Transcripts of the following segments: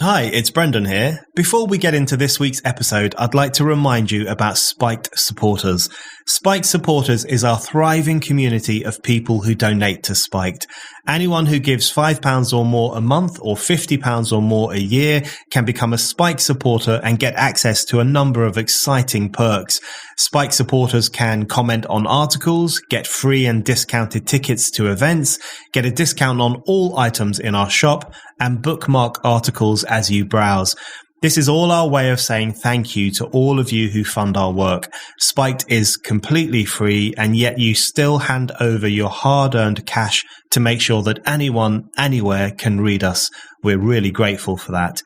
Hi, it's Brendan here. Before we get into this week's episode, I'd like to remind you about Spiked Supporters. Spiked Supporters is our thriving community of people who donate to Spiked. Anyone who gives £5 or more a month or £50 or more a year can become a Spiked supporter and get access to a number of exciting perks. Spiked supporters can comment on articles, get free and discounted tickets to events, get a discount on all items in our shop, and bookmark articles as you browse. This is all our way of saying thank you to all of you who fund our work. Spiked is completely free, and yet you still hand over your hard-earned cash to make sure that anyone, anywhere can read us. We're really grateful for that.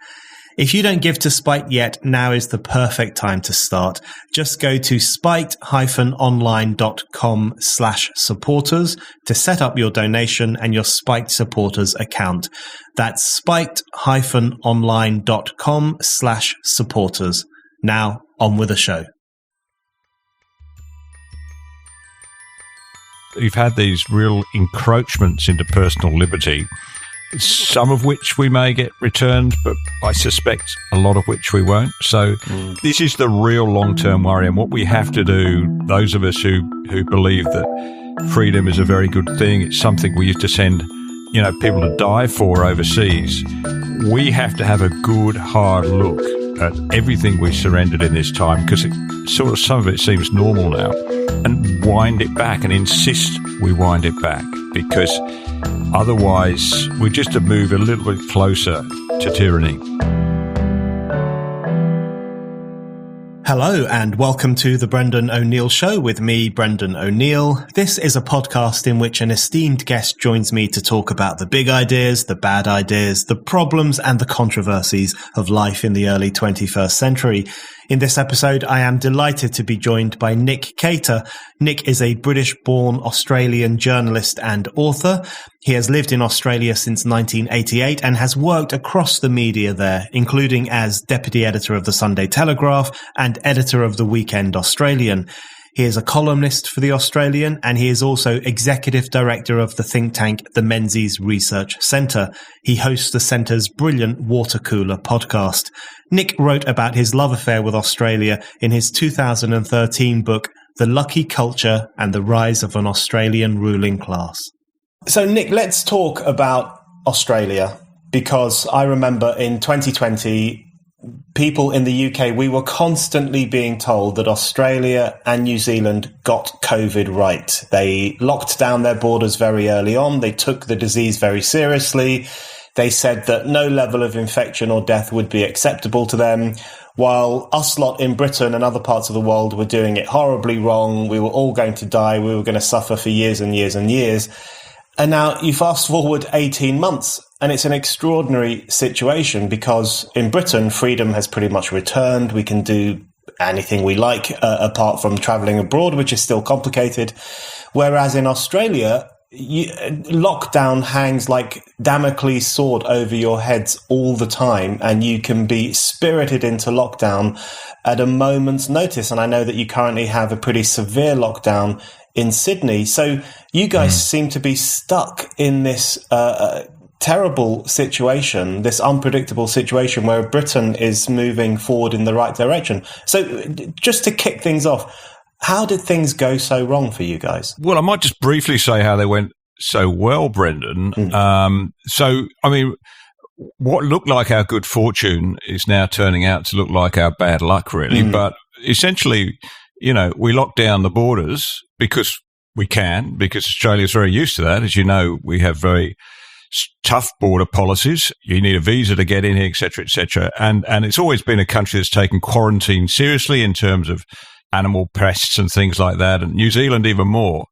If you don't give to Spiked yet, now is the perfect time to start. Just go to spiked-online.com/supporters to set up your donation and your Spiked supporters account. That's spiked-online.com/supporters. Now, on with the show. You've had these real encroachments into personal liberty, some of which we may get returned, but I suspect a lot of which we won't. So this is the real long-term worry. And what we have to do, those of us who believe that freedom is a very good thing, it's something we used to send, people to die for overseas, we have to have a good, hard look at everything we surrendered in this time, because some of it seems normal now, and wind it back and insist we wind it back, because otherwise, we're just to move a little bit closer to tyranny. Hello and welcome to the Brendan O'Neill Show with me, Brendan O'Neill. This is a podcast in which an esteemed guest joins me to talk about the big ideas, the bad ideas, the problems and the controversies of life in the early 21st century. In this episode, I am delighted to be joined by Nick Cater. Nick is a British-born Australian journalist and author. He has lived in Australia since 1988 and has worked across the media there, including as deputy editor of the Sunday Telegraph and editor of the Weekend Australian. He is a columnist for The Australian, and he is also executive director of the think tank the Menzies Research Centre. He hosts the centre's brilliant Water Cooler podcast. Nick wrote about his love affair with Australia in his 2013 book, The Lucky Culture and the Rise of an Australian Ruling Class. So, Nick, let's talk about Australia, because I remember in 2020, people in the UK, we were constantly being told that Australia and New Zealand got COVID right. They locked down their borders very early on. They took the disease very seriously. They said that no level of infection or death would be acceptable to them, while us lot in Britain and other parts of the world were doing it horribly wrong. We were all going to die. We were going to suffer for years and years and years. And now you fast forward 18 months, and it's an extraordinary situation because in Britain, freedom has pretty much returned. We can do anything we like, apart from traveling abroad, which is still complicated. Whereas in Australia, lockdown hangs like Damocles' sword over your heads all the time, and you can be spirited into lockdown at a moment's notice. And I know that you currently have a pretty severe lockdown in Sydney. So you guys seem to be stuck in this terrible situation, this unpredictable situation where Britain is moving forward in the right direction. So just to kick things off, how did things go so wrong for you guys? Well, I might just briefly say how they went so well, Brendan. What looked like our good fortune is now turning out to look like our bad luck, really. But essentially, we locked down the borders because we can, because Australia's very used to that. As you know, we have very tough border policies. You need a visa to get in here, et cetera, et cetera. And it's always been a country that's taken quarantine seriously in terms of animal pests and things like that, and New Zealand even more.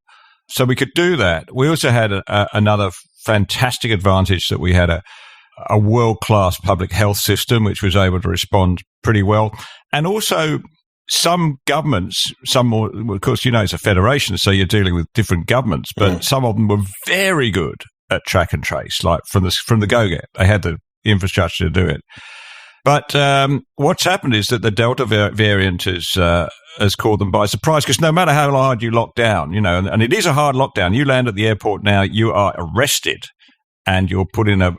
So we could do that. We also had another fantastic advantage, that we had a world-class public health system which was able to respond pretty well. And also some governments, some more, of course, it's a federation, so you're dealing with different governments, but some of them were very good at track and trace, like from the go-get. They had the infrastructure to do it. But what's happened is that the Delta variant has caught them by surprise, because no matter how hard you lock down, and it is a hard lockdown, you land at the airport now, you are arrested and you're put in a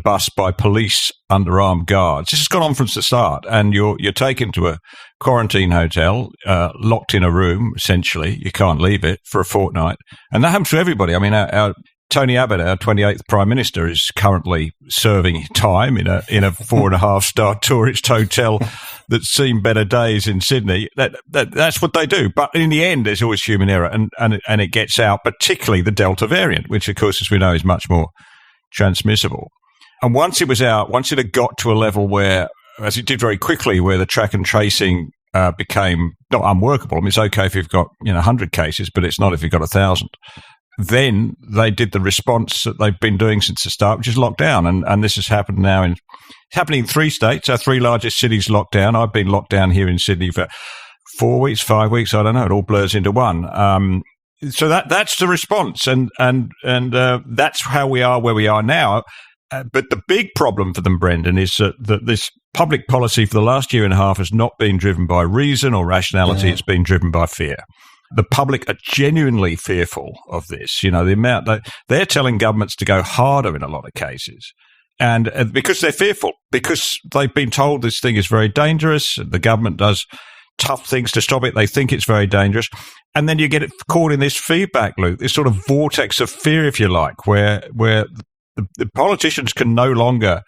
bus by police under armed guards. This has gone on from the start, and you're taken to a quarantine hotel, locked in a room. Essentially, you can't leave it for a fortnight, and that happens to everybody. I mean, our Tony Abbott, our 28th Prime Minister, is currently serving time in a 4.5-star tourist hotel that's seen better days in Sydney. That's what they do. But in the end, there's always human error, and it gets out, particularly the Delta variant, which, of course, as we know, is much more transmissible. And once it was out, once it had got to a level where, as it did very quickly, where the track and tracing became not unworkable. I mean, it's okay if you've got 100 cases, but it's not if you've got 1,000. Then they did the response that they've been doing since the start, which is lockdown. And this has happened now it's happening in 3 states. Our 3 largest cities locked down. I've been locked down here in Sydney for 4 weeks, 5 weeks. I don't know. It all blurs into one. So that's the response. And that's how we are where we are now. But the big problem for them, Brendan, is that this public policy for the last year and a half has not been driven by reason or rationality. Yeah. It's been driven by fear. The public are genuinely fearful of this. The amount they're telling governments to go harder in a lot of cases. And because they're fearful, because they've been told this thing is very dangerous. The government does tough things to stop it. They think it's very dangerous. And then you get it caught in this feedback loop, this sort of vortex of fear, if you like, where the politicians can no longer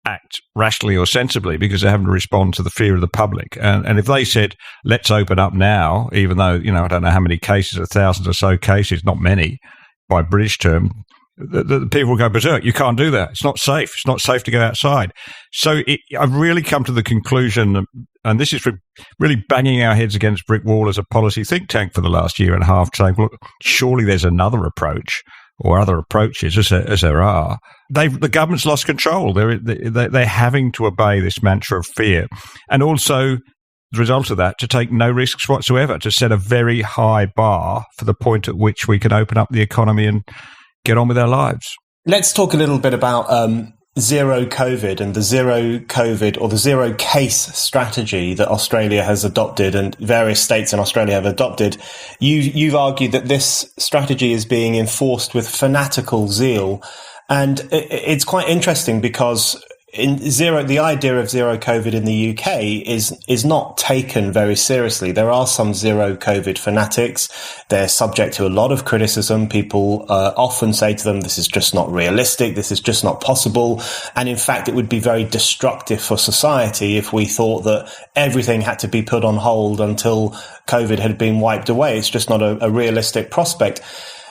act rationally or sensibly because they're having to respond to the fear of the public. And if they said, let's open up now, even though, I don't know how many cases, 1,000 or so cases, not many by British term, the people will go berserk. You can't do that. It's not safe. It's not safe to go outside. So I've really come to the conclusion, and this is really banging our heads against brick wall as a policy think tank for the last year and a half, saying, look, surely there's another approach or other approaches, as there are. The government's lost control. They're having to obey this mantra of fear. And also, the result of that, to take no risks whatsoever, to set a very high bar for the point at which we can open up the economy and get on with our lives. Let's talk a little bit about zero COVID and the zero COVID or the zero case strategy that Australia has adopted and various states in Australia have adopted. You've argued that this strategy is being enforced with fanatical zeal. And it's quite interesting because the idea of zero COVID in the UK is not taken very seriously. There are some zero COVID fanatics. They're subject to a lot of criticism. People often say to them, this is just not realistic. This is just not possible. And in fact, it would be very destructive for society if we thought that everything had to be put on hold until COVID had been wiped away. It's just not a realistic prospect.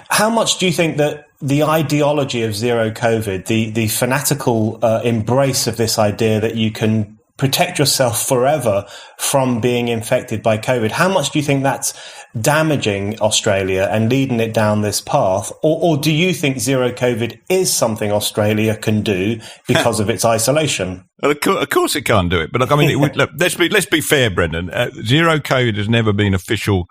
How much do you think that the ideology of zero COVID, the fanatical embrace of this idea that you can protect yourself forever from being infected by COVID, how much do you think that's damaging Australia and leading it down this path? Or do you think zero COVID is something Australia can do because of its isolation? Well, of course it can't do it. But look, I mean, let's be fair, Brendan. Zero COVID has never been official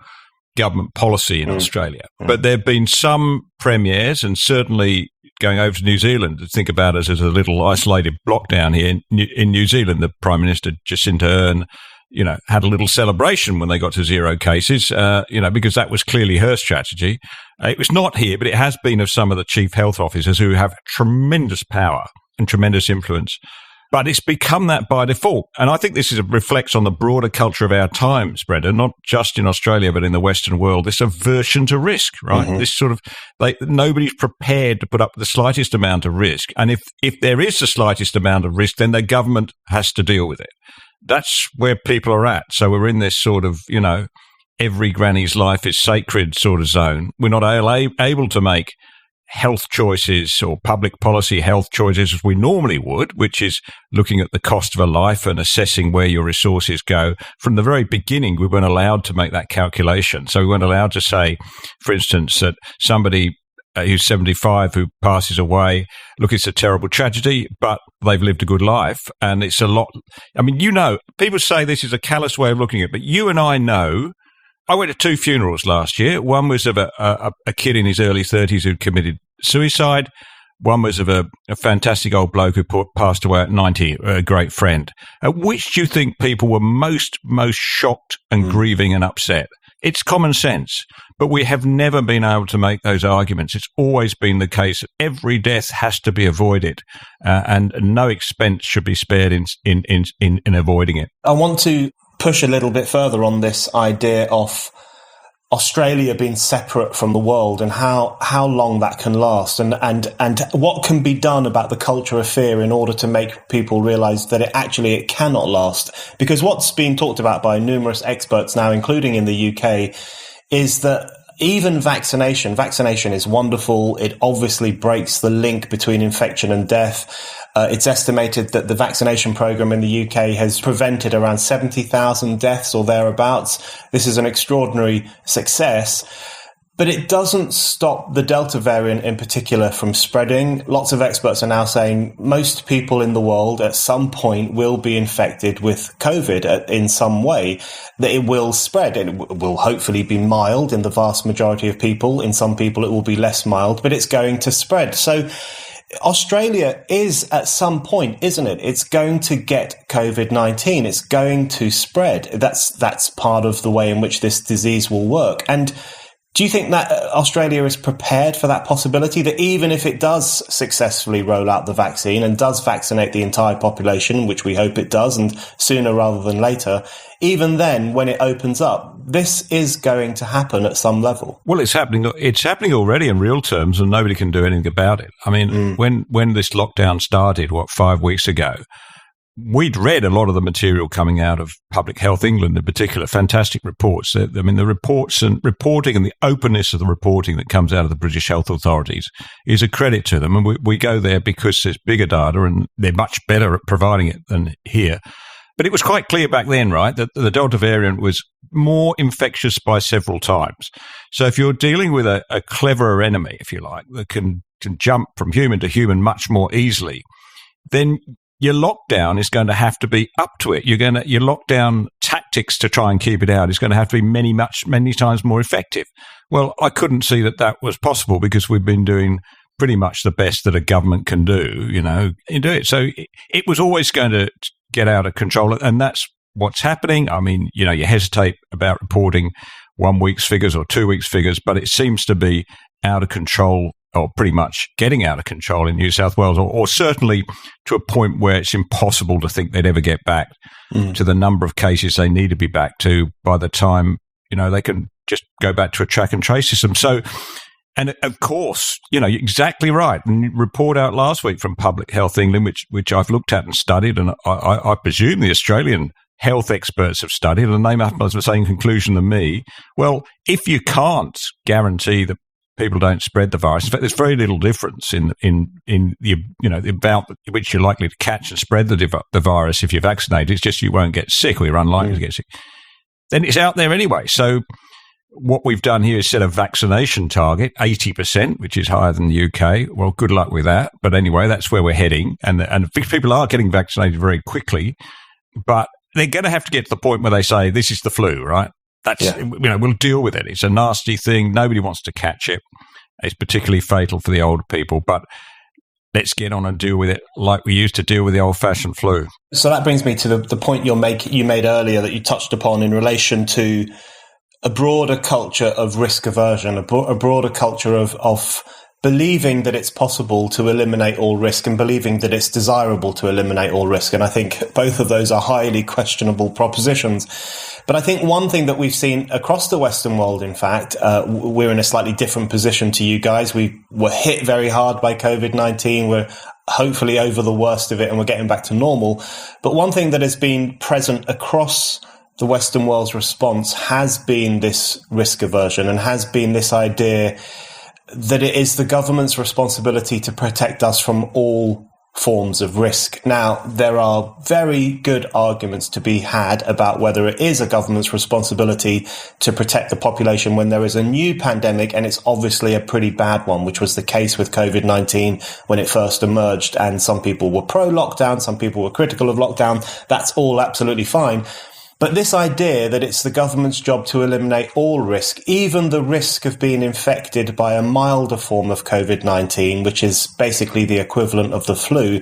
government policy in Australia. But there have been some premiers, and certainly going over to New Zealand to think about us as a little isolated block down here in New Zealand, the Prime Minister Jacinta Ardern, had a little celebration when they got to zero cases, because that was clearly her strategy. It was not here, but it has been of some of the chief health officers who have tremendous power and tremendous influence. But it's become that by default. And I think this reflects on the broader culture of our times, Brendan, not just in Australia, but in the Western world, this aversion to risk, right? Mm-hmm. This sort of, nobody's prepared to put up the slightest amount of risk. And if there is the slightest amount of risk, then the government has to deal with it. That's where people are at. So we're in this sort of, every granny's life is sacred sort of zone. We're not able to make health choices or public policy health choices as we normally would, which is looking at the cost of a life and assessing where your resources go. From the very beginning, we weren't allowed to make that calculation. So we weren't allowed to say, for instance, that somebody who's 75 who passes away, look, it's a terrible tragedy, but they've lived a good life. And it's a lot. I mean, people say this is a callous way of looking at it, but you and I know. I went to 2 funerals last year. One was of a kid in his early 30s who'd committed suicide. One was of a fantastic old bloke who passed away at 90, a great friend. Which do you think people were most shocked and grieving and upset? It's common sense, but we have never been able to make those arguments. It's always been the case that every death has to be avoided, and no expense should be spared in avoiding it. I want to push a little bit further on this idea of Australia being separate from the world and how long that can last and what can be done about the culture of fear in order to make people realize that it cannot last. Because what's been talked about by numerous experts now, including in the UK, is that even vaccination is wonderful. It obviously breaks the link between infection and death. It's estimated that the vaccination program in the UK has prevented around 70,000 deaths or thereabouts. This is an extraordinary success, but it doesn't stop the Delta variant in particular from spreading. Lots of experts are now saying most people in the world at some point will be infected with COVID in some way, that it will spread. It will hopefully be mild in the vast majority of people. In some people, it will be less mild, but it's going to spread. So Australia is at some point, isn't it? It's going to get COVID-19. It's going to spread. That's part of the way in which this disease will work. And do you think that Australia is prepared for that possibility, that even if it does successfully roll out the vaccine and does vaccinate the entire population, which we hope it does, and sooner rather than later, even then, when it opens up, this is going to happen at some level? Well, it's happening. It's happening already in real terms, and nobody can do anything about it. I mean, when this lockdown started, 5 weeks ago, we'd read a lot of the material coming out of Public Health England in particular, fantastic reports. I mean, the reports and reporting and the openness of the reporting that comes out of the British health authorities is a credit to them. And we go there because there's bigger data and they're much better at providing it than here. But it was quite clear back then, right, that the Delta variant was more infectious by several times. So if you're dealing with a cleverer enemy, if you like, that can jump from human to human much more easily, then your lockdown is going to have to be up to it. Your lockdown tactics to try and keep it out is going to have to be many times more effective. Well, I couldn't see that was possible because we've been doing pretty much the best that a government can do, and do it. So it was always going to get out of control, and that's what's happening. I mean, you hesitate about reporting 1 week's figures or 2 weeks' figures, but it seems to be out of control, or pretty much getting out of control in New South Wales, or certainly to a point where it's impossible to think they'd ever get back to the number of cases they need to be back to by the time, they can just go back to a track and trace system. So, and of course, you're exactly right. And report out last week from Public Health England, which I've looked at and studied, and I presume the Australian health experts have studied, and they must have the same conclusion than me. Well, if you can't guarantee that people don't spread the virus. In fact, there's very little difference in the the amount which you're likely to catch and spread the virus if you're vaccinated. It's just you won't get sick, or you're unlikely to get sick. Then it's out there anyway. So what we've done here is set a vaccination target, 80%, which is higher than the UK. Well, good luck with that. But anyway, that's where we're heading. And people are getting vaccinated very quickly, but they're going to have to get to the point where they say, this is the flu, right? We'll deal with it. It's a nasty thing. Nobody wants to catch it. It's particularly fatal for the older people, but let's get on and deal with it like we used to deal with the old-fashioned flu. So that brings me to the point you made earlier that you touched upon in relation to a broader culture of risk aversion, a broader culture of believing that it's possible to eliminate all risk and believing that it's desirable to eliminate all risk. And I think both of those are highly questionable propositions. But I think one thing that we've seen across the Western world, in fact, we're in a slightly different position to you guys. We were hit very hard by COVID-19. We're hopefully over the worst of it and we're getting back to normal. But one thing that has been present across the Western world's response has been this risk aversion and has been this idea that it is the government's responsibility to protect us from all forms of risk. Now, there are very good arguments to be had about whether it is a government's responsibility to protect the population when there is a new pandemic, and it's obviously a pretty bad one, which was the case with COVID-19 when it first emerged, and some people were pro-lockdown, some people were critical of lockdown. That's all absolutely fine. But this idea that it's the government's job to eliminate all risk, even the risk of being infected by a milder form of COVID-19, which is basically the equivalent of the flu,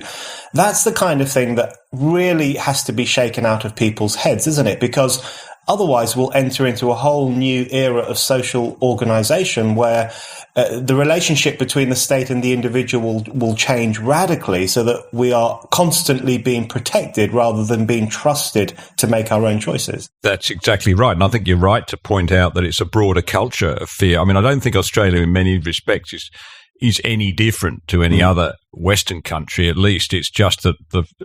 that's the kind of thing that really has to be shaken out of people's heads, isn't it? Because Otherwise, we'll enter into a whole new era of social organization where the relationship between the state and the individual will change radically, so that we are constantly being protected rather than being trusted to make our own choices. That's exactly right. And I think you're right to point out that it's a broader culture of fear. I mean, I don't think Australia in many respects is any different to any other Western country. At least it's just that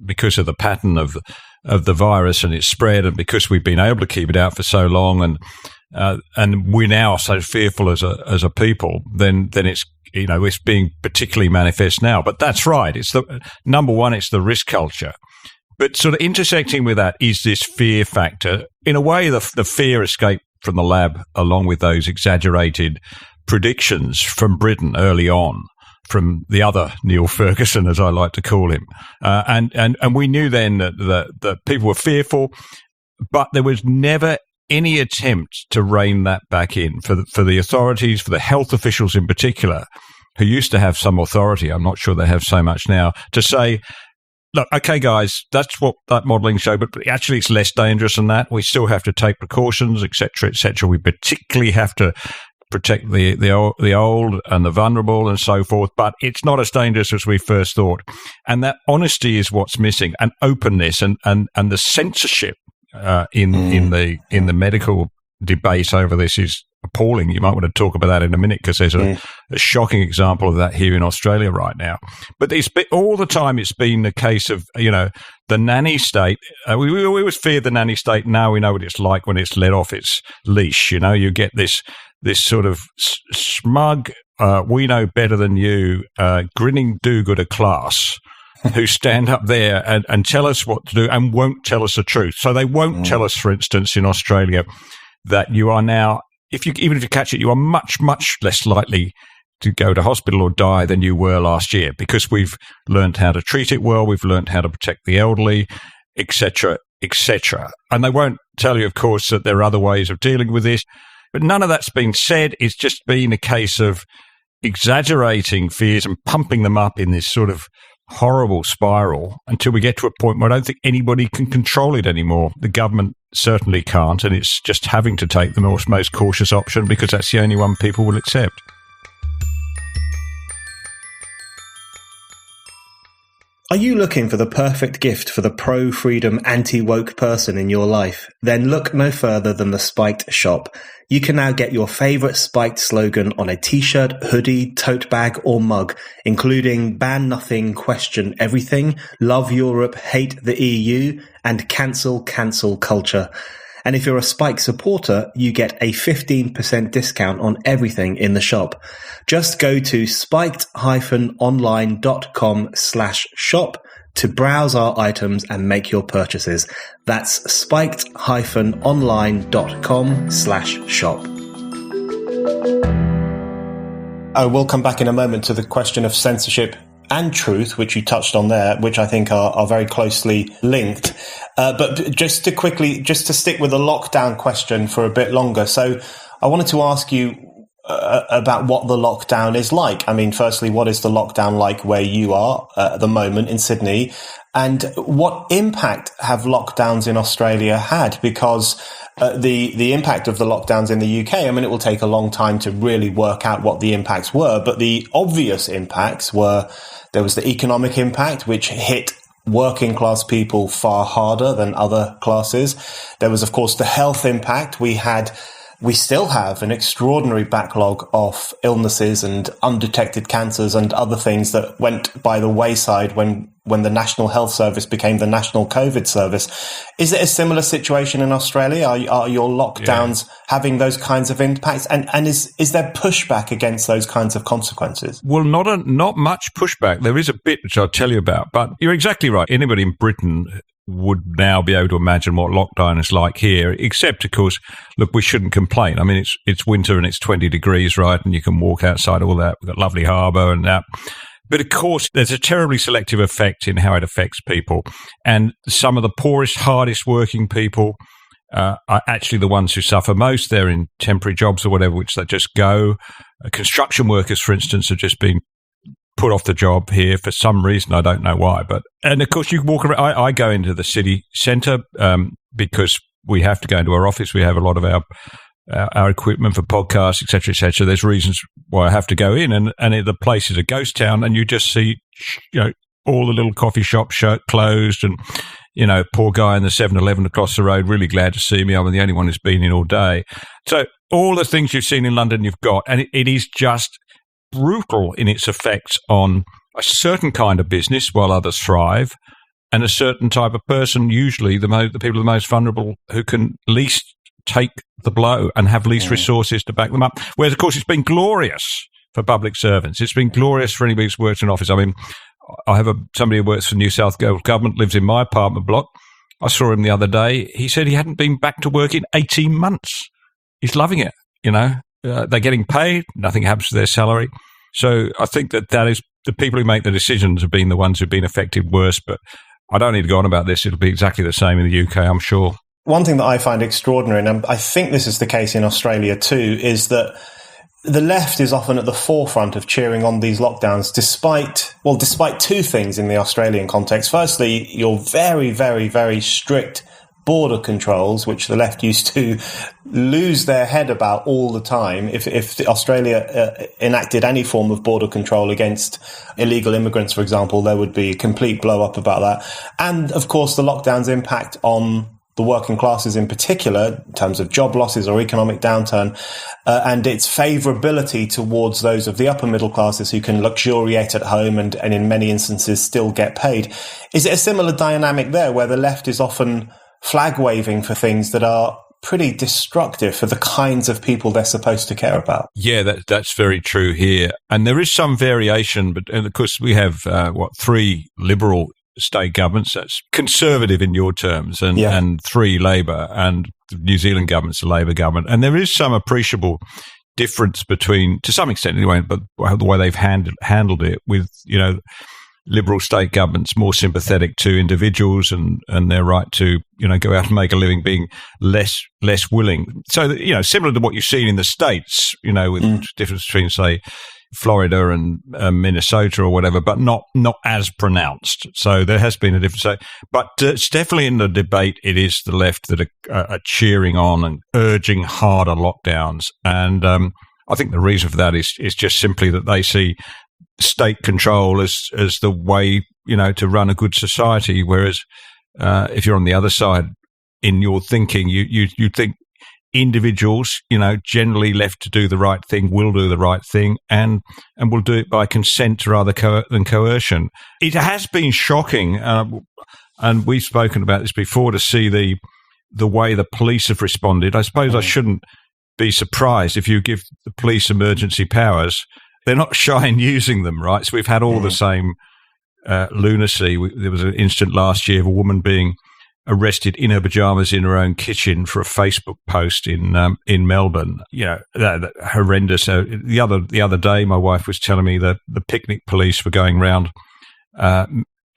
because of the pattern of the virus and its spread, and because we've been able to keep it out for so long, and we're now so fearful as a people, then it's, you know, it's being particularly manifest now. But that's right. It's the number one. It's the risk culture. But sort of intersecting with that is this fear factor. In a way, the fear escaped from the lab, along with those exaggerated predictions from Britain early on, from the other Neil Ferguson, as I like to call him. And we knew then that people were fearful, but there was never any attempt to rein that back in for the authorities, for the health officials in particular, who used to have some authority. I'm not sure they have so much now, to say, look, okay, guys, that's what that modelling showed, but actually it's less dangerous than that. We still have to take precautions, etc., etc. We particularly have to protect the old and the vulnerable and so forth, but it's not as dangerous as we first thought. And that honesty is what's missing, and openness and the censorship in the medical debate over this is appalling. You might want to talk about that in a minute, because there's a shocking example of that here in Australia right now. But all the time it's been the case of, you know, the nanny state. We always feared the nanny state. Now we know what it's like when it's let off its leash. You know, you get this sort of smug, we know better than you, grinning do-gooder class who stand up there and tell us what to do and won't tell us the truth. So they won't tell us, for instance, in Australia, that you are now, even if you catch it, you are much, much less likely to go to hospital or die than you were last year, because we've learned how to treat it well, we've learned how to protect the elderly, etc., etc. And they won't tell you, of course, that there are other ways of dealing with this. But none of that's been said. It's just been a case of exaggerating fears and pumping them up in this sort of horrible spiral until we get to a point where I don't think anybody can control it anymore. The government certainly can't, and it's just having to take the most cautious option, because that's the only one people will accept. Are you looking for the perfect gift for the pro-freedom, anti-woke person in your life? Then look no further than the Spiked shop. You can now get your favourite Spiked slogan on a t-shirt, hoodie, tote bag or mug, including ban nothing, question everything, love Europe, hate the EU, and cancel culture. And if you're a Spike supporter, you get a 15% discount on everything in the shop. Just go to spiked-online.com/shop to browse our items and make your purchases. That's spiked-online.com/shop. We'll come back in a moment to the question of censorship and truth, which you touched on there, which I think are very closely linked. But just to stick with the lockdown question for a bit longer. So I wanted to ask you about what the lockdown is like. I mean, firstly, what is the lockdown like where you are at the moment in Sydney? And what impact have lockdowns in Australia had? Because the impact of the lockdowns in the UK, I mean, it will take a long time to really work out what the impacts were. But the obvious impacts were, there was the economic impact, which hit working class people far harder than other classes. There was, of course, the health impact. We still have an extraordinary backlog of illnesses and undetected cancers and other things that went by the wayside when the National Health Service became the National COVID Service. Is it a similar situation in Australia? Are your lockdowns having those kinds of impacts? And is there pushback against those kinds of consequences? Well, not much pushback. There is a bit which I'll tell you about, but you're exactly right. Anybody in Britain would now be able to imagine what lockdown is like here, except, of course, look, we shouldn't complain. I mean, it's winter and it's 20 degrees, right? And you can walk outside, all that. We've got lovely harbour and that. But, of course, there's a terribly selective effect in how it affects people. And some of the poorest, hardest working people are actually the ones who suffer most. They're in temporary jobs or whatever, which they just go. Construction workers, for instance, have just been put off the job here for some reason. I don't know why. And of course, you walk around. I go into the city centre because we have to go into our office. We have a lot of our equipment for podcasts, et cetera, there's reasons why I have to go in, and the place is a ghost town, and you just see, all the little coffee shops closed, and, poor guy in the 7-Eleven across the road, really glad to see me. I'm the only one who's been in all day. So all the things you've seen in London, you've got, and it is just brutal in its effects on a certain kind of business while others thrive, and a certain type of person, usually the people the most vulnerable, who can least take the blow and have least resources to back them up. Whereas, of course, it's been glorious for public servants. It's been glorious for anybody who's worked in office. I mean, I have somebody who works for New South Wales Government, lives in my apartment block. I saw him the other day. He said he hadn't been back to work in 18 months. He's loving it, They're getting paid. Nothing happens to their salary. So I think that is the people who make the decisions have been the ones who've been affected worse. But I don't need to go on about this. It'll be exactly the same in the UK, I'm sure. One thing that I find extraordinary, and I think this is the case in Australia too, is that the left is often at the forefront of cheering on these lockdowns, despite two things in the Australian context. Firstly, your very, very, very strict border controls, which the left used to lose their head about all the time. If Australia enacted any form of border control against illegal immigrants, for example, there would be a complete blow up about that. And of course, the lockdown's impact on the working classes in particular, in terms of job losses or economic downturn, and its favourability towards those of the upper middle classes who can luxuriate at home and in many instances still get paid. Is it a similar dynamic there, where the left is often flag waving for things that are pretty destructive for the kinds of people they're supposed to care about? Yeah, that's very true here. And there is some variation, but and of course we have, three Liberal state governments, that's conservative in your terms, and three Labor, and the New Zealand government's a Labor government. And there is some appreciable difference between, to some extent anyway, but the way they've handled it with, Liberal state governments more sympathetic to individuals and their right to, go out and make a living, being less willing. So, similar to what you've seen in the States, with the difference between, say, Florida and Minnesota or whatever, but not as pronounced. So there has been a difference. But it's definitely in the debate, it is the left that are cheering on and urging harder lockdowns. And I think the reason for that is just simply that they see state control as the way, to run a good society. Whereas if you're on the other side in your thinking, you think individuals, generally left to do the right thing, will do the right thing, and will do it by consent rather than coercion. It has been shocking, and we've spoken about this before, to see the way the police have responded. I suppose I shouldn't be surprised if you give the police emergency powers. They're not shy in using them, right? So we've had all the same lunacy. There was an incident last year of a woman being arrested in her pajamas in her own kitchen for a Facebook post in Melbourne. That horrendous. The other day, my wife was telling me that the picnic police were going round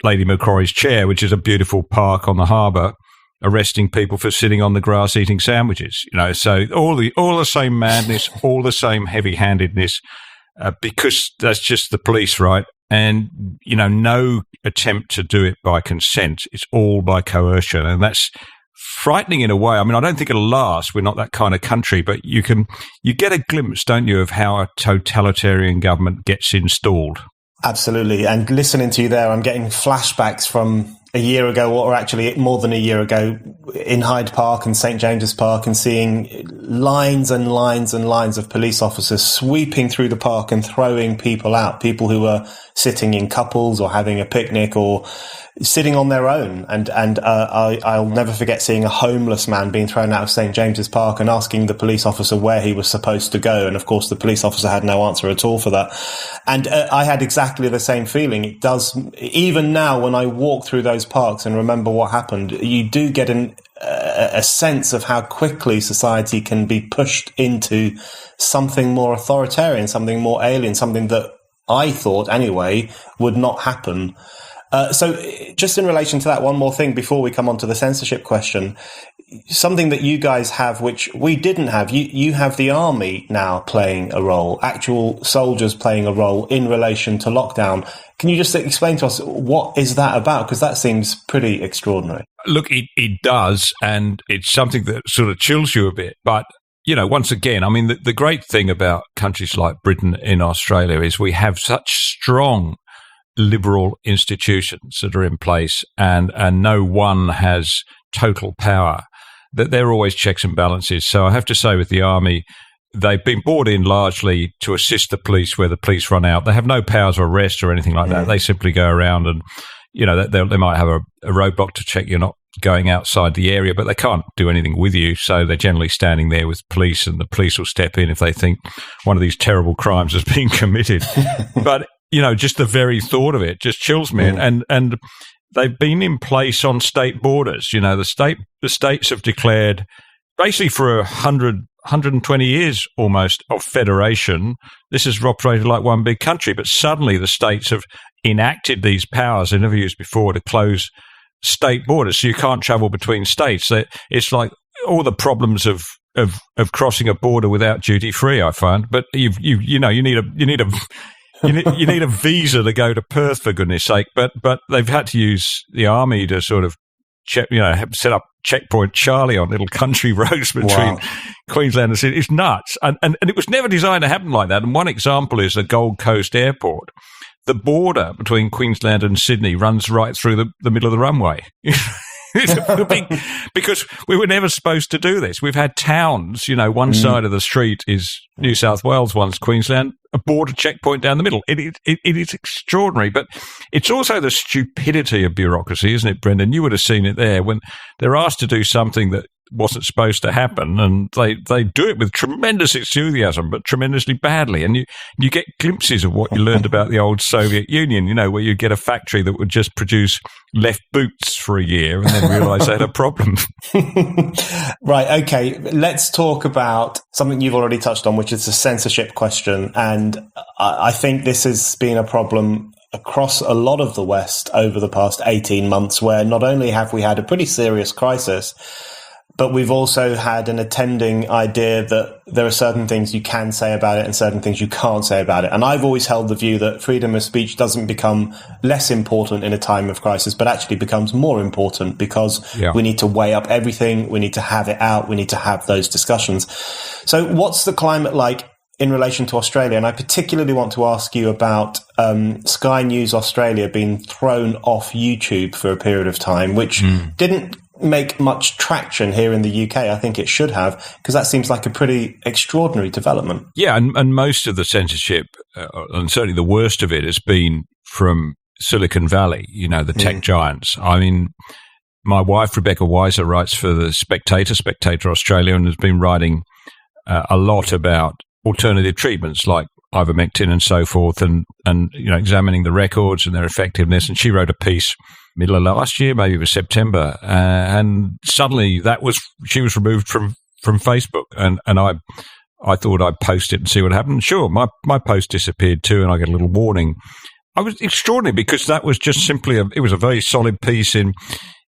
Lady Macquarie's Chair, which is a beautiful park on the harbour, arresting people for sitting on the grass eating sandwiches. So all the same madness, all the same heavy-handedness, because that's just the police, right? And, no attempt to do it by consent. It's all by coercion. And that's frightening in a way. I mean, I don't think it'll last. We're not that kind of country. But you get a glimpse, don't you, of how a totalitarian government gets installed. Absolutely. And listening to you there, I'm getting flashbacks from a year ago, or actually more than a year ago, in Hyde Park and St. James's Park, and seeing lines and lines and lines of police officers sweeping through the park and throwing people out, people who were sitting in couples or having a picnic or sitting on their own. And I'll never forget seeing a homeless man being thrown out of St. James's Park and asking the police officer where he was supposed to go. And of course, the police officer had no answer at all for that. And I had exactly the same feeling. It does, even now when I walk through those parks and remember what happened, you do get a sense of how quickly society can be pushed into something more authoritarian, something more alien, something that I thought anyway would not happen. So just in relation to that, one more thing before we come on to the censorship question, something that you guys have, which we didn't have, you have the army now playing a role, actual soldiers playing a role in relation to lockdown. Can you just explain to us, what is that about? Because that seems pretty extraordinary. Look, it does, and it's something that sort of chills you a bit. But, once again, I mean, the great thing about countries like Britain and Australia is we have such strong liberal institutions that are in place, and no one has total power, that there are always checks and balances. So I have to say with the army, they've been brought in largely to assist the police where the police run out. They have no powers of arrest or anything like that. They simply go around and, they might have a roadblock to check you're not going outside the area, but they can't do anything with you. So they're generally standing there with police, and the police will step in if they think one of these terrible crimes has been committed. But, just the very thought of it just chills me. And they've been in place on state borders. The states have declared basically for 120 years almost of federation. This has operated like one big country, but suddenly the states have enacted these powers they never used before to close state borders, so you can't travel between states. It's like all the problems of crossing a border without duty free, I find. But you need a visa to go to Perth, for goodness sake. But they've had to use the army to sort of set up Checkpoint Charlie on little country roads between Queensland and Sydney. It's nuts, and it was never designed to happen like that. And one example is the Gold Coast Airport. The border between Queensland and Sydney runs right through the middle of the runway. Because we were never supposed to do this. We've had towns, one side of the street is New South Wales, one's Queensland, a border checkpoint down the middle. It is extraordinary, but it's also the stupidity of bureaucracy, isn't it, Brendan? You would have seen it there when they're asked to do something that wasn't supposed to happen, and they do it with tremendous enthusiasm, but tremendously badly. And you get glimpses of what you learned about the old Soviet Union, where you get a factory that would just produce left boots for a year and then realise they had a problem. Right, okay. Let's talk about something you've already touched on, which is the censorship question. And I think this has been a problem across a lot of the West over the past 18 months, where not only have we had a pretty serious crisis, but we've also had an attending idea that there are certain things you can say about it and certain things you can't say about it. And I've always held the view that freedom of speech doesn't become less important in a time of crisis, but actually becomes more important, because we need to weigh up everything. We need to have it out. We need to have those discussions. So what's the climate like in relation to Australia? And I particularly want to ask you about Sky News Australia being thrown off YouTube for a period of time, which didn't make much traction here in the UK. I think it should have, because that seems like a pretty extraordinary development. Yeah, and most of the censorship, and certainly the worst of it, has been from Silicon Valley, the tech giants. I mean, my wife, Rebecca Weiser, writes for the Spectator Australia, and has been writing a lot about alternative treatments like ivermectin and so forth, and examining the records and their effectiveness. And she wrote a piece middle of last year, maybe it was September, and suddenly she was removed from Facebook, and I thought I'd post it and see what happened. Sure, my post disappeared too, and I get a little warning. I was extraordinary, because that was just simply it was a very solid piece in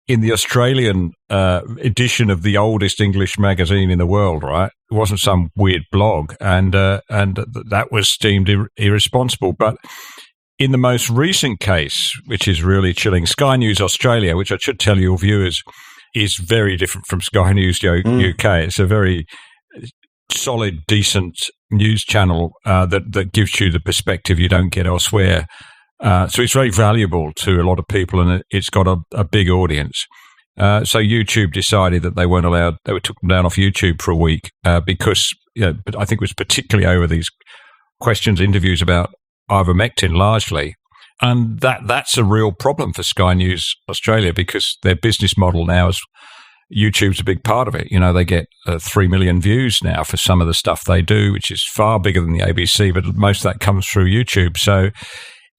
the Australian edition of the oldest English magazine in the world, right? It wasn't some weird blog, and that was deemed irresponsible. But in the most recent case, which is really chilling, Sky News Australia, which I should tell your viewers is very different from Sky News UK. It's a very solid, decent news channel that gives you the perspective you don't get elsewhere. So it's very valuable to a lot of people, and it's got a big audience. So YouTube decided that they weren't allowed. They took them down off YouTube for a week because, but I think it was particularly over these questions, interviews about ivermectin largely. And that's a real problem for Sky News Australia, because their business model now is YouTube's a big part of it. They get 3 million views now for some of the stuff they do, which is far bigger than the ABC, but most of that comes through YouTube. So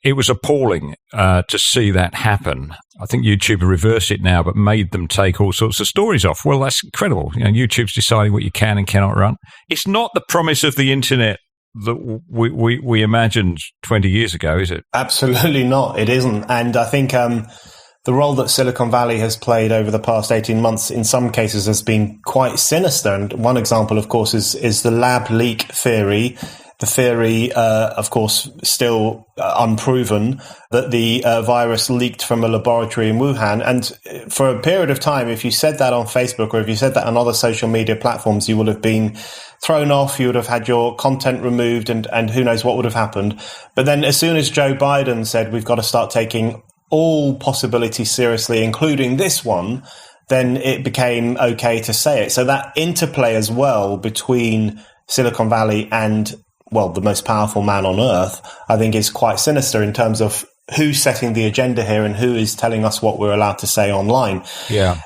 it was appalling to see that happen. I think YouTube reversed it now, but made them take all sorts of stories off. Well, that's incredible. YouTube's deciding what you can and cannot run. It's not the promise of the internet that we imagined 20 years ago, is it? Absolutely not. It isn't. And I think the role that Silicon Valley has played over the past 18 months in some cases has been quite sinister. And one example, of course, is the lab leak theory. the theory, of course, still unproven, that the virus leaked from a laboratory in Wuhan. And for a period of time, if you said that on Facebook or if you said that on other social media platforms, you would have been thrown off, you would have had your content removed, and who knows what would have happened. But then as soon as Joe Biden said, we've got to start taking all possibilities seriously, including this one, then it became okay to say it. So that interplay as well between Silicon Valley and, well, the most powerful man on earth, I think is quite sinister in terms of who's setting the agenda here and who is telling us what we're allowed to say online. Yeah.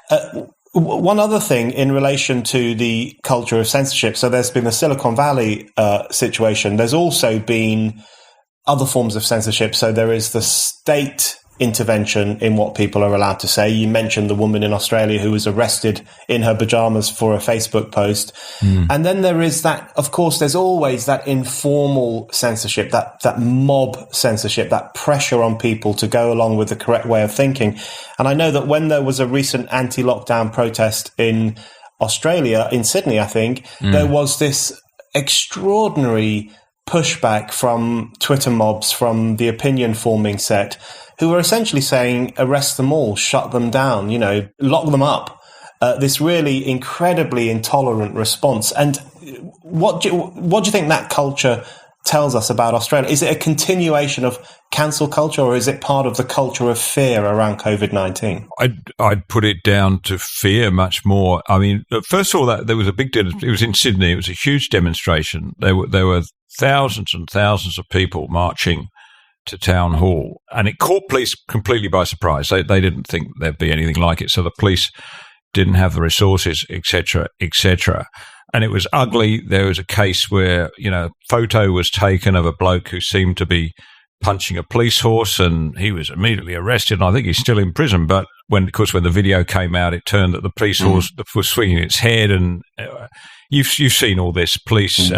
One other thing in relation to the culture of censorship. So there's been the Silicon Valley situation. There's also been other forms of censorship. So there is the state intervention in what people are allowed to say. You mentioned the woman in Australia who was arrested in her pajamas for a Facebook post. And then there is that, of course, there's always that informal censorship, that mob censorship, that pressure on people to go along with the correct way of thinking. And I know that when there was a recent anti-lockdown protest in Australia, in Sydney, I think, there was this extraordinary pushback from Twitter mobs, from the opinion forming set, who were essentially saying, arrest them all, shut them down, lock them up. This really incredibly intolerant response. And what do you think that culture tells us about Australia? Is it a continuation of cancel culture, or is it part of the culture of fear around COVID-19? I'd put it down to fear much more. I mean, first of all, there was a big, it was in Sydney. It was a huge demonstration. There were thousands and thousands of people marching to Town Hall, and it caught police completely by surprise. They didn't think there'd be anything like it, so the police didn't have the resources, etc., etc. And it was ugly. There was a case where, a photo was taken of a bloke who seemed to be punching a police horse, and he was immediately arrested, and I think he's still in prison. But when the video came out, it turned that the police horse was swinging its head, and you've seen all this. Police,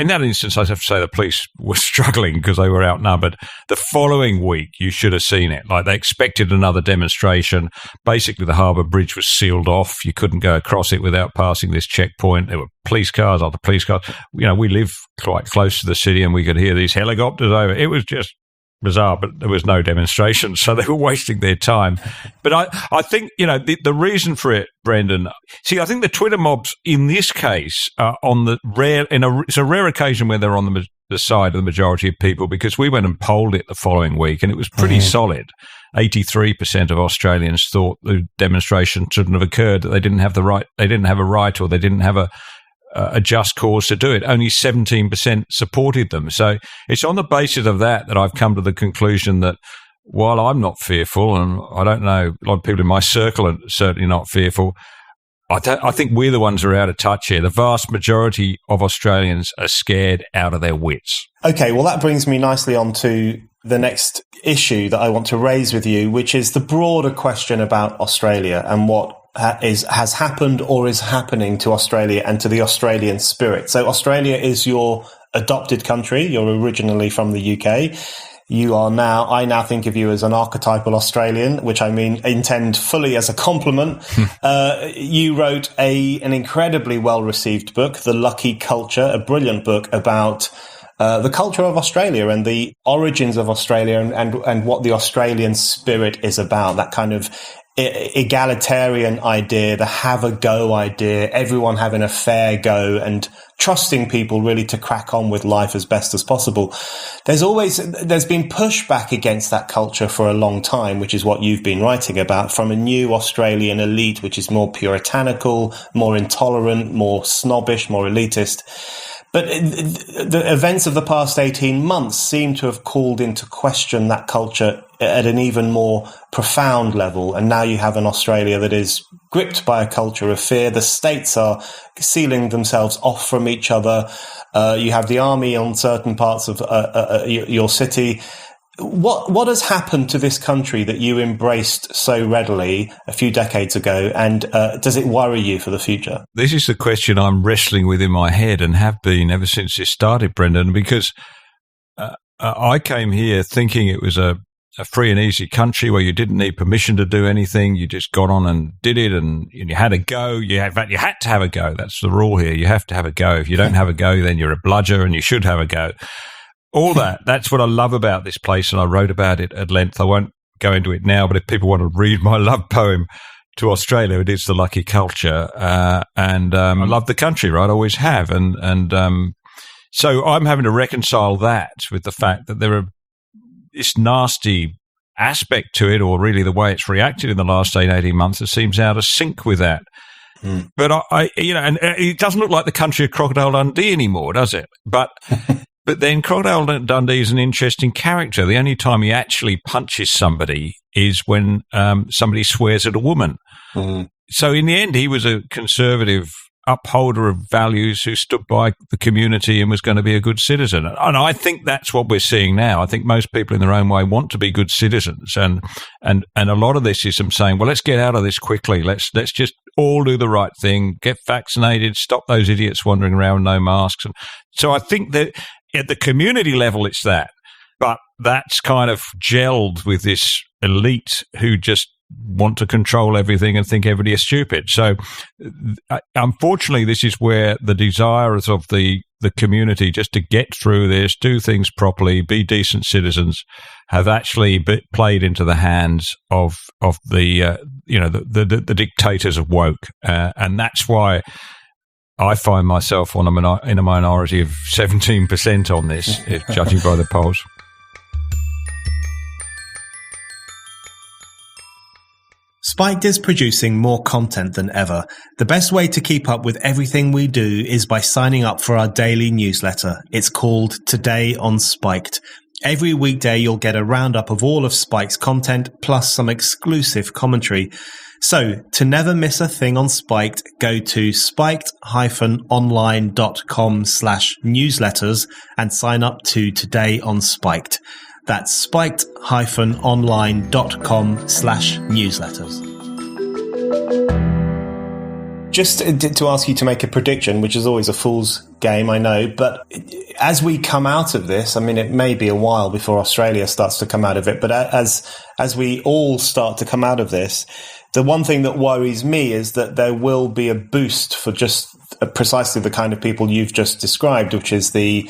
in that instance, I have to say the police were struggling because they were outnumbered. The following week, you should have seen it. Like, they expected another demonstration. Basically, the Harbour Bridge was sealed off. You couldn't go across it without passing this checkpoint. There were police cars after police cars. We live quite close to the city, and we could hear these helicopters over. It was just bizarre, but there was no demonstration, so they were wasting their time. But I think, the reason for it, Brendan, I think the Twitter mobs in this case are on the it's a rare occasion where they're on the side of the majority of people, because we went and polled it the following week, and it was pretty solid. 83% of Australians thought the demonstration shouldn't have occurred, that they didn't have a right, or they didn't have a just cause to do it. Only 17% supported them. So it's on the basis of that I've come to the conclusion that while I'm not fearful, and I don't know, a lot of people in my circle are certainly not fearful, I think we're the ones who are out of touch here. The vast majority of Australians are scared out of their wits. Okay, well, that brings me nicely on to the next issue that I want to raise with you, which is the broader question about Australia and what has happened or is happening to Australia and to the Australian spirit. So Australia is your adopted country. You're originally from the UK. I now think of you as an archetypal Australian, which I intend fully as a compliment. You wrote an incredibly well-received book, The Lucky Culture, a brilliant book about the culture of Australia and the origins of Australia and what the Australian spirit is about, that kind of egalitarian idea, the have a go idea, everyone having a fair go and trusting people really to crack on with life as best as possible. There's been pushback against that culture for a long time, which is what you've been writing about, from a new Australian elite, which is more puritanical, more intolerant, more snobbish, more elitist. But the events of the past 18 months seem to have called into question that culture at an even more profound level. And now you have an Australia that is gripped by a culture of fear. The states are sealing themselves off from each other. You have the army on certain parts of your city. What has happened to this country that you embraced so readily a few decades ago, and does it worry you for the future? This is the question I'm wrestling with in my head and have been ever since this started, Brendan, because I came here thinking it was a a free and easy country where you didn't need permission to do anything. You just got on and did it, and you had a go. You had to have a go. That's the rule here. You have to have a go. If you don't have a go, then you're a bludger, and you should have a go. All that's what I love about this place, and I wrote about it at length. I won't go into it now, but if people want to read my love poem to Australia, it is The Lucky Culture. And I love the country, right? I always have. And so I'm having to reconcile that with the fact that there are this nasty aspect to it, or really the way it's reacted in the last 18 months, it seems out of sync with that. But and it doesn't look like the country of Crocodile Dundee anymore, does it? But then Crocodile Dundee is an interesting character. The only time he actually punches somebody is when somebody swears at a woman. So in the end, he was a conservative upholder of values who stood by the community and was going to be a good citizen. And I think that's what we're seeing now. I think most people in their own way want to be good citizens. And a lot of this is them saying, well, let's get out of this quickly. Let's just all do the right thing, get vaccinated, stop those idiots wandering around with no masks. And so I think that at the community level, it's that. But that's kind of gelled with this elite who just want to control everything and think everybody is stupid. So unfortunately, this is where the desires of the community just to get through this, do things properly, be decent citizens, have actually played into the hands of the dictators of woke. And that's why I find myself in a minority of 17% on this, judging by the polls. Spiked is producing more content than ever. The best way to keep up with everything we do is by signing up for our daily newsletter. It's called Today on Spiked. Every weekday you'll get a roundup of all of Spike's content, plus some exclusive commentary. So, to never miss a thing on Spiked, go to spiked-online.com/newsletters and sign up to Today on Spiked. That's spiked-online.com/newsletters. Just to ask you to make a prediction, which is always a fool's game, I know, but as we come out of this, I mean, it may be a while before Australia starts to come out of it, but as we all start to come out of this, the one thing that worries me is that there will be a boost for just precisely the kind of people you've just described, which is the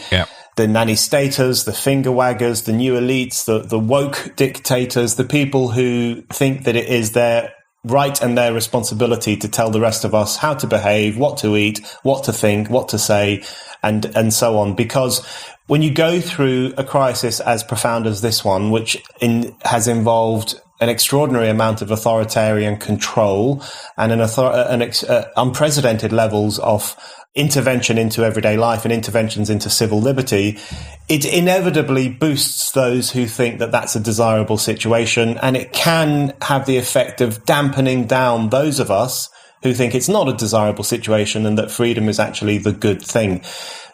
nanny staters, the finger waggers, the new elites, the woke dictators, the people who think that it is their right and their responsibility to tell the rest of us how to behave, what to eat, what to think, what to say, and so on. Because when you go through a crisis as profound as this one, which has involved an extraordinary amount of authoritarian control and unprecedented levels of intervention into everyday life and interventions into civil liberty, it inevitably boosts those who think that that's a desirable situation, and it can have the effect of dampening down those of us who think it's not a desirable situation and that freedom is actually the good thing.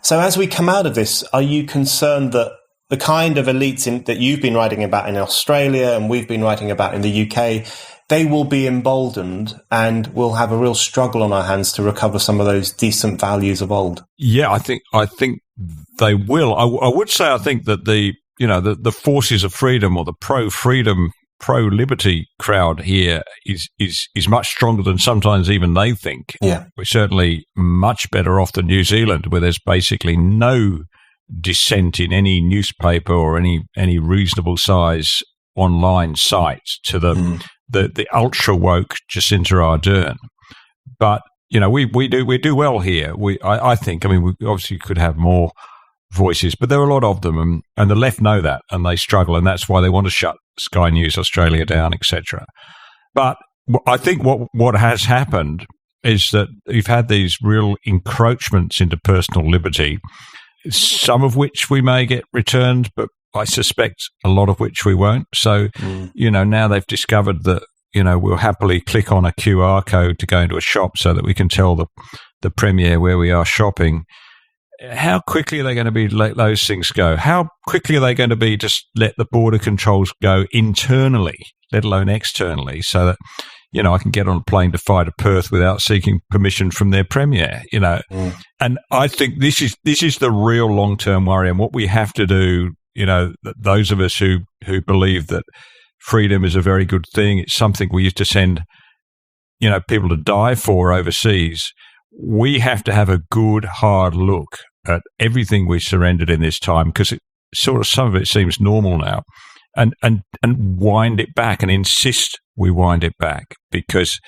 So as we come out of this, are you concerned that the kind of elites that you've been writing about in Australia and we've been writing about in the UK, they will be emboldened and we'll have a real struggle on our hands to recover some of those decent values of old? Yeah, I think they will. I would say I think that the forces of freedom, or the pro-freedom, pro-liberty crowd here is much stronger than sometimes even they think. Yeah. We're certainly much better off than New Zealand, where there's basically no dissent in any newspaper or any reasonable size online site to the ultra woke Jacinda Ardern. But we do well here. I think. I mean, we obviously could have more voices, but there are a lot of them, and the left know that, and they struggle, and that's why they want to shut Sky News Australia down, etc. But I think what has happened is that you've had these real encroachments into personal liberty, some of which we may get returned, but I suspect a lot of which we won't. So, now they've discovered that, we'll happily click on a QR code to go into a shop so that we can tell the Premier where we are shopping. How quickly are they going to be let those things go? How quickly are they going to be just let the border controls go internally, let alone externally, so that, I can get on a plane to fly to Perth without seeking permission from their Premier, And I think this is the real long-term worry, and what we have to do those of us who believe that freedom is a very good thing, it's something we used to send, people to die for overseas. We have to have a good, hard look at everything we surrendered in this time, because some of it seems normal now, and wind it back and insist we wind it back, because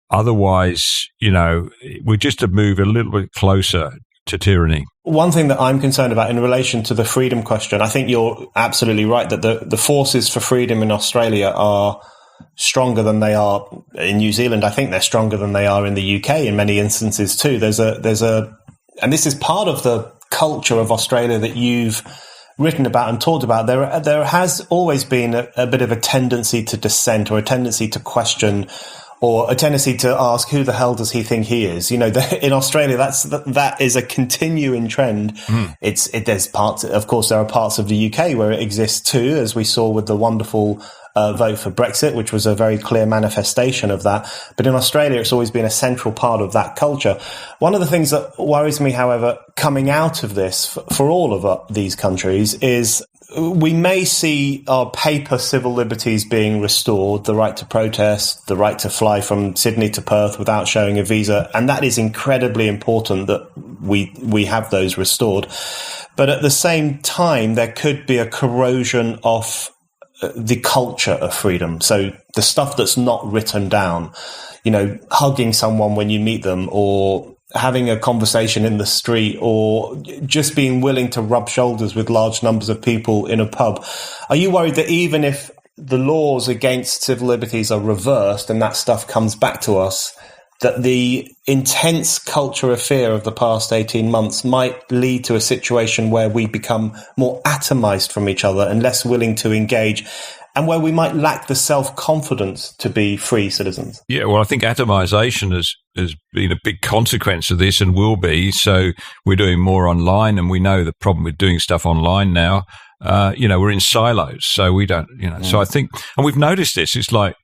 otherwise, we're just to move a little bit closer to tyranny. One thing that I'm concerned about in relation to the freedom question, I think you're absolutely right that the forces for freedom in Australia are stronger than they are in New Zealand. I think they're stronger than they are in the UK in many instances too. There's a, and this is part of the culture of Australia that you've written about and talked about. There has always been a bit of a tendency to dissent, or a tendency to question, or a tendency to ask, who the hell does he think he is? In Australia, that is a continuing trend. There's parts, of course, there are parts of the UK where it exists too, as we saw with the wonderful vote for Brexit, which was a very clear manifestation of that. But in Australia, it's always been a central part of that culture. One of the things that worries me, however, coming out of this for all of these countries is we may see our paper civil liberties being restored, the right to protest, the right to fly from Sydney to Perth without showing a visa. And that is incredibly important that we have those restored. But at the same time, there could be a corrosion of the culture of freedom. So the stuff that's not written down, hugging someone when you meet them, or having a conversation in the street, or just being willing to rub shoulders with large numbers of people in a pub. Are you worried that even if the laws against civil liberties are reversed and that stuff comes back to us, that the intense culture of fear of the past 18 months might lead to a situation where we become more atomized from each other and less willing to engage, and where we might lack the self-confidence to be free citizens? Yeah, well, I think atomization has been a big consequence of this and will be. So we're doing more online, and we know the problem with doing stuff online now. We're in silos, so we don't, So I think, and we've noticed this, it's like,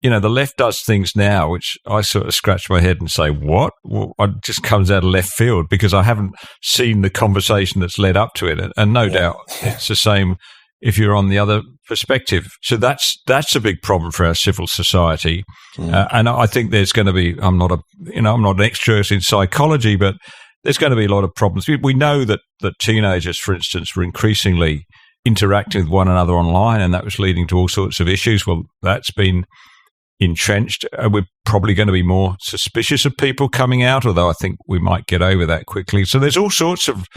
the left does things now, which I sort of scratch my head and say, what? Well, it just comes out of left field, because I haven't seen the conversation that's led up to it. And no doubt it's the same if you're on the other perspective. So that's a big problem for our civil society. And I think there's going to be, I'm not an expert in psychology, but there's going to be a lot of problems. We know that teenagers, for instance, were increasingly interacting with one another online, and that was leading to all sorts of issues. Well, that's been entrenched. We're probably going to be more suspicious of people coming out, although I think we might get over that quickly. So there's all sorts of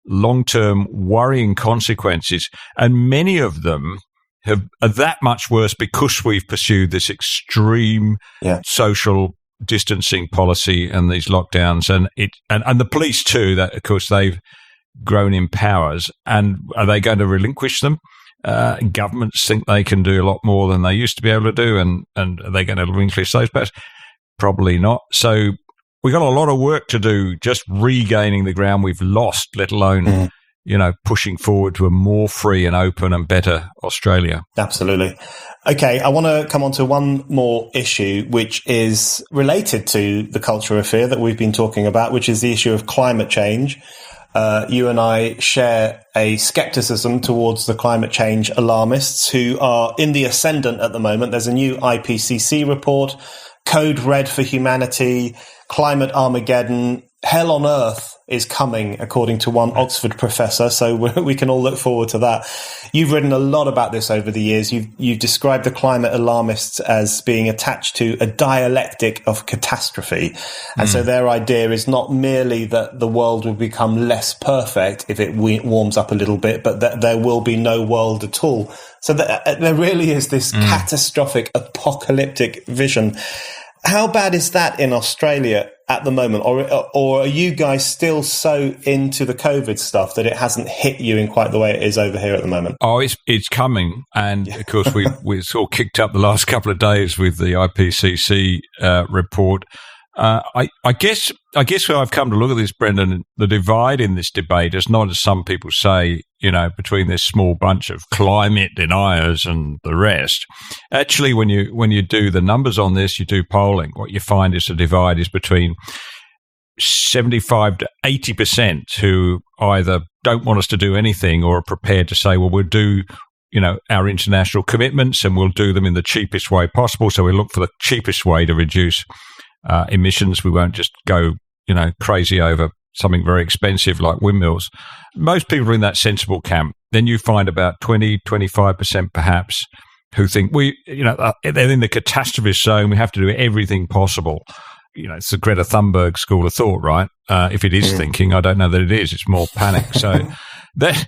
long-term worrying consequences, and many of them are that much worse because we've pursued this extreme social distancing policy and these lockdowns, and the police too. That, of course, they've grown in powers, and are they going to relinquish them? Governments think they can do a lot more than they used to be able to do, and are they going to relinquish those powers? Probably not. So we've got a lot of work to do just regaining the ground we've lost, let alone, pushing forward to a more free and open and better Australia. Absolutely. Okay, I want to come on to one more issue, which is related to the culture of fear that we've been talking about, which is the issue of climate change. You and I share a skepticism towards the climate change alarmists who are in the ascendant at the moment. There's a new IPCC report, Code Red for Humanity, Climate Armageddon, Hell on Earth is coming, according to one Oxford professor. So we can all look forward to that. You've written a lot about this over the years. You've described the climate alarmists as being attached to a dialectic of catastrophe. And so their idea is not merely that the world will become less perfect if it warms up a little bit, but that there will be no world at all. So there really is this catastrophic apocalyptic vision. How bad is that in Australia at the moment? Or are you guys still so into the COVID stuff that it hasn't hit you in quite the way it is over here at the moment? Oh, it's coming. And of course, we sort of kicked up the last couple of days with the IPCC report. I guess where I've come to look at this, Brendan, the divide in this debate is not, as some people say, between this small bunch of climate deniers and the rest. Actually, when you do the numbers on this, you do polling, what you find is the divide is between 75 to 80% who either don't want us to do anything or are prepared to say, well, we'll do, our international commitments and we'll do them in the cheapest way possible. So we look for the cheapest way to reduce emissions. We won't just go, crazy over something very expensive like windmills. Most people are in that sensible camp. Then you find about 20, 25% perhaps who think they're in the catastrophist zone. We have to do everything possible. It's the Greta Thunberg school of thought, right? If it is thinking, I don't know that it is. It's more panic. So that's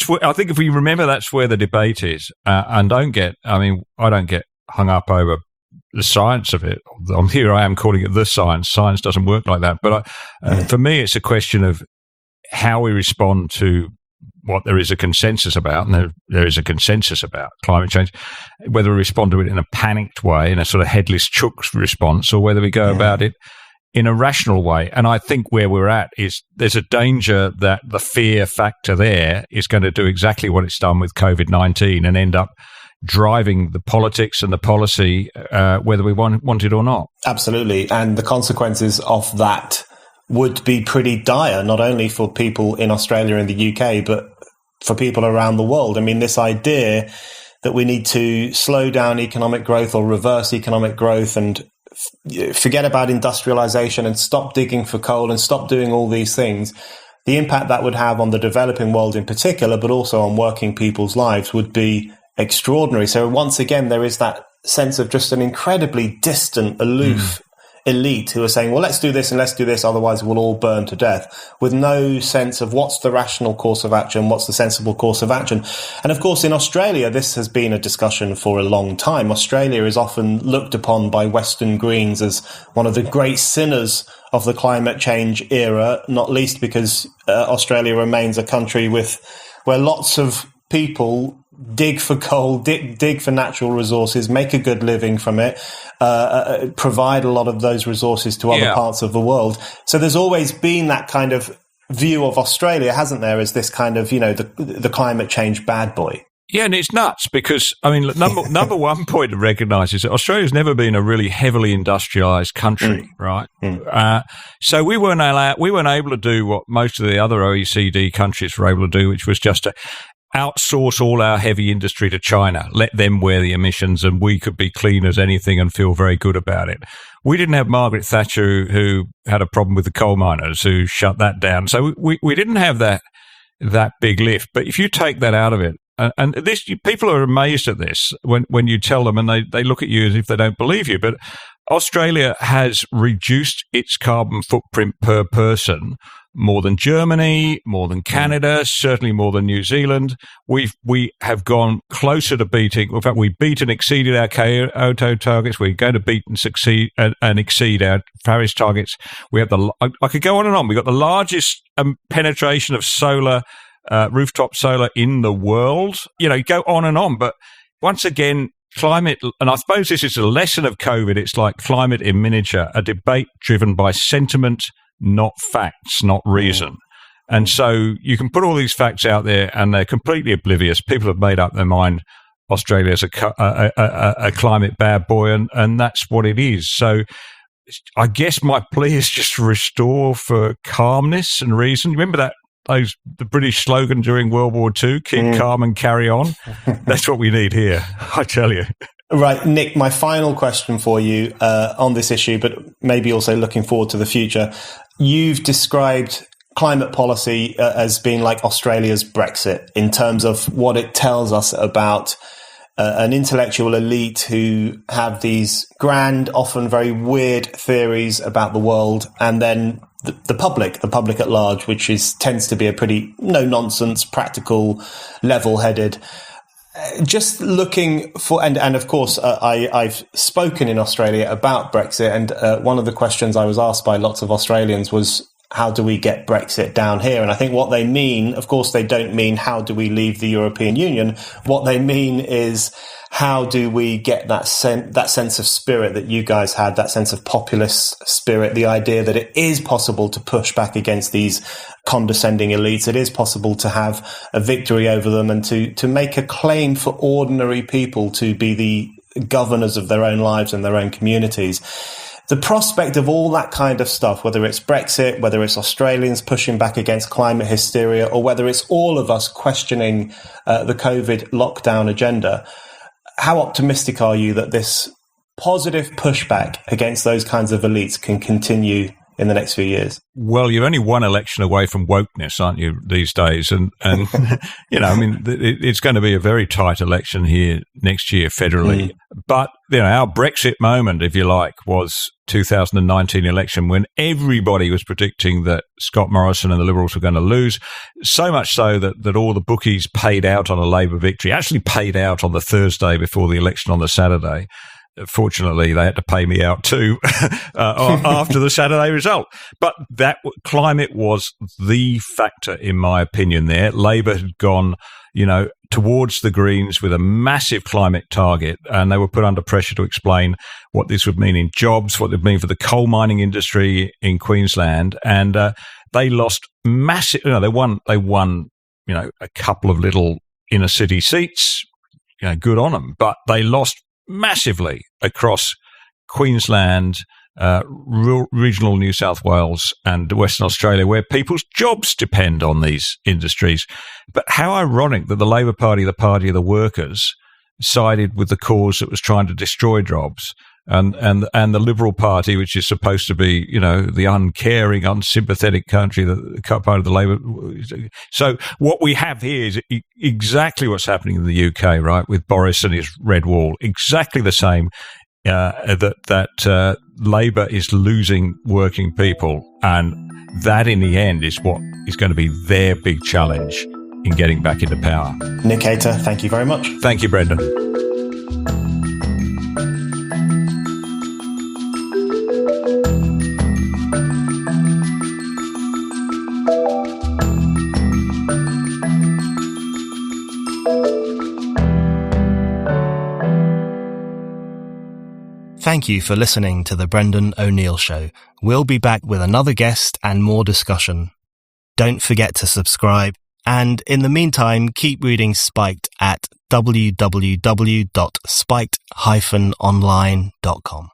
where I think, if we remember, that's where the debate is. And I don't get hung up over the science of it. I am calling it the science. Science doesn't work like that. But for me, it's a question of how we respond to what there is a consensus about, and there is a consensus about climate change, whether we respond to it in a panicked way, in a sort of headless chook response, or whether we go about it in a rational way. And I think where we're at is there's a danger that the fear factor there is going to do exactly what it's done with COVID-19 and end up driving the politics and the policy, whether we want it or not. Absolutely. And the consequences of that would be pretty dire, not only for people in Australia and the UK, but for people around the world. I mean, this idea that we need to slow down economic growth or reverse economic growth and forget about industrialization and stop digging for coal and stop doing all these things, the impact that would have on the developing world in particular, but also on working people's lives, would be extraordinary. So once again, there is that sense of just an incredibly distant, aloof elite who are saying, well, let's do this and let's do this, otherwise we'll all burn to death, with no sense of what's the rational course of action, what's the sensible course of action. And of course, in Australia, this has been a discussion for a long time. Australia is often looked upon by Western Greens as one of the great sinners of the climate change era, not least because Australia remains a country where lots of people dig for coal, dig for natural resources, make a good living from it, provide a lot of those resources to other parts of the world. So there's always been that kind of view of Australia, hasn't there, as this kind of, the climate change bad boy. Yeah, and it's nuts because, number one point to recognise is that Australia's never been a really heavily industrialised country, right? So we weren't able to do what most of the other OECD countries were able to do, which was just to outsource all our heavy industry to China, let them wear the emissions, and we could be clean as anything and feel very good about it. We didn't have Margaret Thatcher, who had a problem with the coal miners, who shut that down. So we didn't have that big lift. But if you take that out of it, and this, people are amazed at this when you tell them, and they look at you as if they don't believe you. But Australia has reduced its carbon footprint per person more than Germany, more than Canada, certainly more than New Zealand. We have gone closer to beating. In fact, we beat and exceeded our Kyoto targets. We're going to beat and succeed and exceed our Paris targets. We have I could go on and on. We've got the largest penetration of solar, rooftop solar in the world. Go on and on. But once again, climate, and I suppose this is a lesson of COVID. It's like climate in miniature, a debate driven by sentiment, not facts, not reason. And so you can put all these facts out there and they're completely oblivious. People have made up their mind Australia's a climate bad boy, and that's what it is. So I guess my plea is just to restore for calmness and reason. Remember the British slogan during World War II, keep calm and carry on? That's what we need here, I tell you. Right, Nick, my final question for you on this issue, but maybe also looking forward to the future. You've described climate policy as being like Australia's Brexit in terms of what it tells us about an intellectual elite who have these grand, often very weird theories about the world, and then the public at large, which tends to be a pretty no-nonsense, practical, level-headed. Just looking for, and of course, I've spoken in Australia about Brexit, and one of the questions I was asked by lots of Australians was, how do we get Brexit down here? And I think what they mean, of course, they don't mean how do we leave the European Union. What they mean is, how do we get that sense of spirit that you guys had, that sense of populist spirit, the idea that it is possible to push back against these condescending elites. It is possible to have a victory over them and to make a claim for ordinary people to be the governors of their own lives and their own communities. the prospect of all that kind of stuff, whether it's Brexit, whether it's Australians pushing back against climate hysteria, or whether it's all of us questioning the COVID lockdown agenda, how optimistic are you that this positive pushback against those kinds of elites can continue in the next few years? Well, you're only one election away from wokeness, aren't you, these days? And you know, I mean, it's going to be a very tight election here next year federally. But, you know, our Brexit moment, if you like, was 2019 election when everybody was predicting that Scott Morrison and the Liberals were going to lose, so much so that all the bookies paid out on a Labour victory, actually paid out on the Thursday before the election on the Saturday. Fortunately, they had to pay me out too after the Saturday result. But that climate was the factor, in my opinion, there. Labour had gone, you know, towards the Greens with a massive climate target, and they were put under pressure to explain what this would mean in jobs, what it would mean for the coal mining industry in Queensland. And they lost massive, you know, they won, you know, a couple of little inner city seats, you know, good on them, but they lost massively across Queensland, regional New South Wales and Western Australia, where people's jobs depend on these industries. But how ironic that the Labor Party, the party of the workers, sided with the cause that was trying to destroy jobs, and the Liberal Party, which is supposed to be, you know, the uncaring, unsympathetic country, the part of the Labor. So what we have here is exactly what's happening in the UK, right, with Boris and his red wall. Exactly the same. That Labor is losing working people, and that in the end is what is going to be their big challenge in getting back into power. Nick Hayter, thank you very much. Thank you, Brendan. Thank you for listening to The Brendan O'Neill Show. We'll be back with another guest and more discussion. Don't forget to subscribe, and in the meantime, keep reading Spiked at www.spiked-online.com.